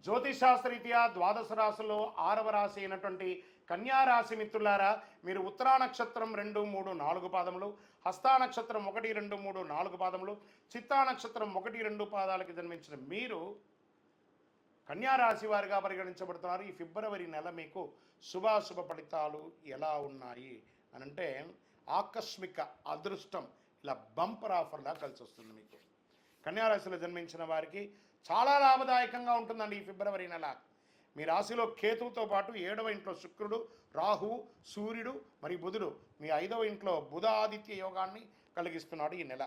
జ్యోతిషాస్త్రరీత్యా ద్వాదశ రాశుల్లో 6వ రాశి అయినటువంటి కన్యా రాశి మిత్రులారా, మీరు ఉత్తరా నక్షత్రం 2, 3, 4 పాదములు, హస్తా నక్షత్రం 1, 2, 3, 4 పాదములు, చిత్తా నక్షత్రం 1, 2 పాదాలకు జన్మించిన మీరు కన్యా రాశి వారిగా పరిగణించబడుతున్నారు. ఈ ఫిబ్రవరి నెల మీకు శుభాశుభ ఫలితాలు ఎలా ఉన్నాయి అని అంటే, ఆకస్మిక అదృష్టం ఇలా బంపర్ ఆఫర్లా కలిసి వస్తుంది. మీకు కన్యా రాశిలో జన్మించిన వారికి చాలా లాభదాయకంగా ఉంటుందండి ఈ ఫిబ్రవరి నెల. మీ రాశిలో కేతువుతో పాటు 7వ ఇంట్లో శుక్రుడు, రాహువు, సూర్యుడు మరియు బుధుడు, మీ 5వ ఇంట్లో బుధ ఆదిత్య యోగాన్ని కలిగిస్తున్నాడు ఈ నెల.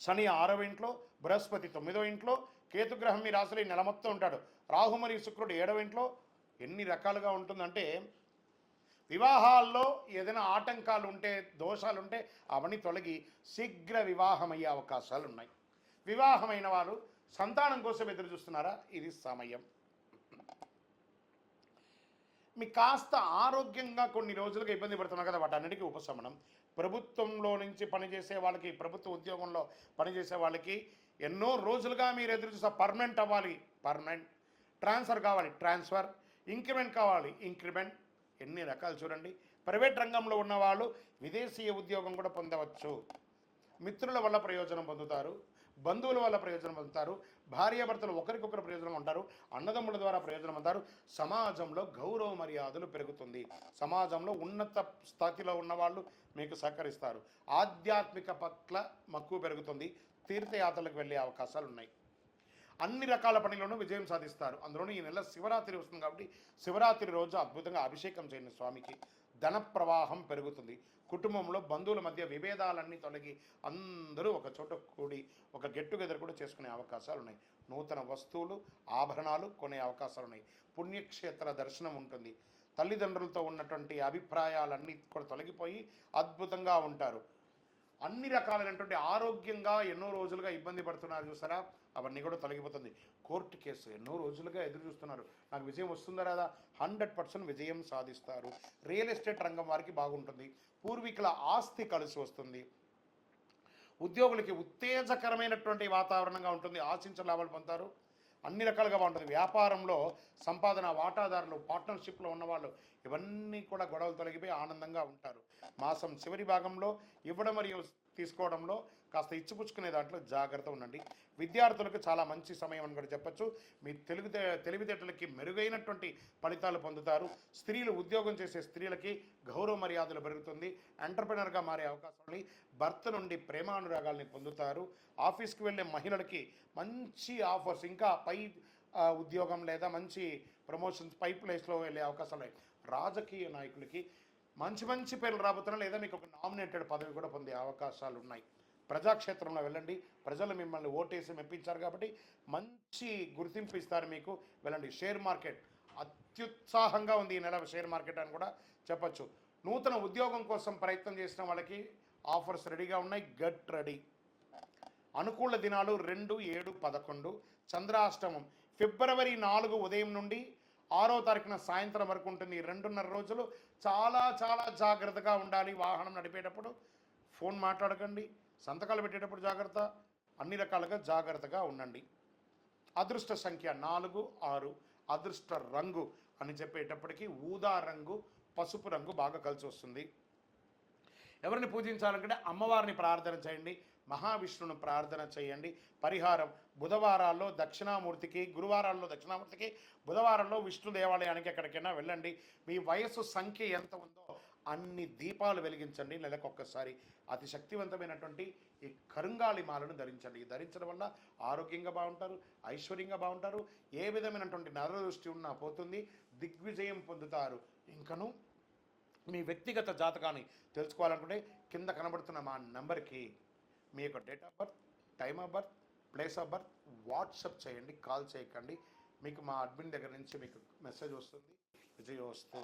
శని 6వ ఇంట్లో, బృహస్పతి 9వ ఇంట్లో, కేతుగ్రహం మీ రాశిలో ఈ నెల మొత్తం ఉంటాడు. రాహు మరియు శుక్రుడు 7వ ఇంట్లో. ఎన్ని రకాలుగా ఉంటుందంటే, వివాహాల్లో ఏదైనా ఆటంకాలు ఉంటే, దోషాలు ఉంటే అవన్నీ తొలగి శీఘ్ర వివాహం అయ్యే అవకాశాలు ఉన్నాయి. వివాహమైన వారు సంతానం కోసం ఎదురు చూస్తున్నారా? ఇది సమయం. మీకు కాస్త ఆరోగ్యంగా కొన్ని రోజులుగా ఇబ్బంది పడుతున్నారు కదా, వాటన్నిటికీ ఉపశమనం. ప్రభుత్వంలో నుంచి పనిచేసే వాళ్ళకి, ప్రభుత్వ ఉద్యోగంలో పనిచేసే వాళ్ళకి ఎన్నో రోజులుగా మీరు ఎదురు చూసే పర్మనెంట్ అవ్వాలి, పర్మనెంట్, ట్రాన్స్ఫర్ కావాలి, ట్రాన్స్ఫర్, ఇంక్రిమెంట్ కావాలి, ఇంక్రిమెంట్, ఎన్ని రకాలు చూడండి. ప్రైవేట్ రంగంలో ఉన్నవాళ్ళు విదేశీయ ఉద్యోగం కూడా పొందవచ్చు. మిత్రుల వల్ల ప్రయోజనం పొందుతారు, బంధువుల వల్ల ప్రయోజనం పొందుతారు, భార్యాభర్తలు ఒకరికొకరు ప్రయోజనం ఉంటారు, అన్నదమ్ముల ద్వారా ప్రయోజనం పొందుతారు. సమాజంలో గౌరవ మర్యాదలు పెరుగుతుంది. సమాజంలో ఉన్నత స్థాయిలో ఉన్నవాళ్ళు మీకు సహకరిస్తారు. ఆధ్యాత్మిక పట్ల మక్కువ పెరుగుతుంది. తీర్థయాత్రలకు వెళ్ళే అవకాశాలు ఉన్నాయి. అన్ని రకాల పనులను విజయం సాధిస్తారు. అందులోనూ ఈ నెల శివరాత్రి వస్తుంది కాబట్టి శివరాత్రి రోజు అద్భుతంగా అభిషేకం చేయండి స్వామికి. ధన ప్రవాహం పెరుగుతుంది. కుటుంబంలో బంధువుల మధ్య విభేదాలన్నీ తొలగి అందరూ ఒక చోట కూడి ఒక గెట్ టుగెదర్ కూడా చేసుకునే అవకాశాలు ఉన్నాయి. నూతన వస్తువులు, ఆభరణాలు కొనే అవకాశాలు ఉన్నాయి. పుణ్యక్షేత్ర దర్శనం ఉంటుంది. తల్లిదండ్రులతో ఉన్నటువంటి అభిప్రాయాలన్నీ కూడా తొలగిపోయి అద్భుతంగా ఉంటారు. అన్ని రకాలైనటువంటి ఆరోగ్యంగా ఎన్నో రోజులుగా ఇబ్బంది పడుతున్నారు చూసారా, అవన్నీ కూడా తొలగిపోతుంది. కోర్టు కేసు ఎన్నో రోజులుగా ఎదురు చూస్తున్నారు, నాకు విజయం వస్తుందా రాదా? 100% విజయం సాధిస్తారు. రియల్ ఎస్టేట్ రంగం వారికి బాగుంటుంది. పూర్వీకుల ఆస్తి కలిసి వస్తుంది. ఉద్యోగులకి ఉత్తేజకరమైనటువంటి వాతావరణంగా ఉంటుంది. ఆశించిన లాభాలు పొందుతారు. అన్ని రకాలుగా బాగుంటుంది. వ్యాపారంలో సంపాదన, వాటాదారులు, పార్ట్నర్షిప్లో ఉన్నవాళ్ళు ఇవన్నీ కూడా గొడవలు తొలగిపోయి ఆనందంగా ఉంటారు. మాసం చివరి భాగంలో ఇవ్వడం మరియు తీసుకోవడంలో కాస్త ఇచ్చిపుచ్చుకునే దాంట్లో జాగ్రత్త ఉండండి. విద్యార్థులకు చాలా మంచి సమయం అని కూడా చెప్పచ్చు. మీ తెలివితేటలకి మెరుగైనటువంటి ఫలితాలు పొందుతారు. స్త్రీలు, ఉద్యోగం చేసే స్త్రీలకి గౌరవ మర్యాదలు పెరుగుతుంది. ఎంటర్ప్రెనర్గా మారే అవకాశాలు. భర్త నుండి ప్రేమానురాగాల్ని పొందుతారు. ఆఫీస్కి వెళ్ళే మహిళలకి మంచి ఆఫర్స్, ఇంకా పై ఉద్యోగం లేదా మంచి ప్రమోషన్స్, పై ప్లేస్లో వెళ్ళే అవకాశాలు ఉన్నాయి. రాజకీయ నాయకులకి మంచి మంచి పేర్లు రాబోతున్నా, లేదా మీకు ఒక నామినేటెడ్ పదవి కూడా పొందే అవకాశాలు ఉన్నాయి. ప్రజాక్షేత్రంలో వెళ్ళండి. ప్రజలు మిమ్మల్ని ఓటేసి మెప్పించారు కాబట్టి మంచి గుర్తింపు ఇస్తారు మీకు. వెళ్ళండి. షేర్ మార్కెట్ అత్యుత్సాహంగా ఉంది ఈ నెల షేర్ మార్కెట్ అని కూడా చెప్పచ్చు. నూతన ఉద్యోగం కోసం ప్రయత్నం చేసిన వాళ్ళకి ఆఫర్స్ రెడీగా ఉన్నాయి. Get ready. అనుకూల దినాలు 2, 7, 11. చంద్రాష్టమం ఫిబ్రవరి 4 ఉదయం నుండి 6వ తారీఖున సాయంత్రం వరకు ఉంటుంది. 2.5 రోజులు చాలా చాలా జాగ్రత్తగా ఉండాలి. వాహనం నడిపేటప్పుడు ఫోన్ మాట్లాడకండి. సంతకాలు పెట్టేటప్పుడు జాగ్రత్త. అన్ని రకాలుగా జాగ్రత్తగా ఉండండి. అదృష్ట సంఖ్య 4, 6. అదృష్ట రంగు అని చెప్పేటప్పటికీ ఊదా రంగు, పసుపు రంగు బాగా కలిసి వస్తుంది. ఎవరిని పూజించాలంటే అమ్మవారిని ప్రార్థన చేయండి, మహావిష్ణువును ప్రార్థన చేయండి. పరిహారం బుధవారాల్లో దక్షిణామూర్తికి, గురువారాల్లో దక్షిణామూర్తికి, బుధవారంలో విష్ణు దేవాలయానికి ఎక్కడికైనా వెళ్ళండి. మీ వయస్సు సంఖ్య ఎంత ఉందో అన్ని దీపాలు వెలిగించండి నెలకొక్కసారి. అతి శక్తివంతమైనటువంటి ఈ కరుంగాళి మాలను ధరించండి. ధరించడం వల్ల ఆరోగ్యంగా బాగుంటారు, ఐశ్వర్యంగా బాగుంటారు. ఏ విధమైనటువంటి నరదృష్టి ఉన్నా పోతుంది. దిగ్విజయం పొందుతారు. ఇంకను మీ వ్యక్తిగత జాతకాన్ని తెలుసుకోవాలనుకుంటే కింద కనబడుతున్న మా నెంబర్కి మీ యొక్క date of birth, time of birth, place of birth WhatsApp చేయండి. కాల్ చేయకండి. మీకు మా అడ్మిన్ దగ్గర నుంచి మీకు మెసేజ్ వస్తుంది. విజయోస్తు.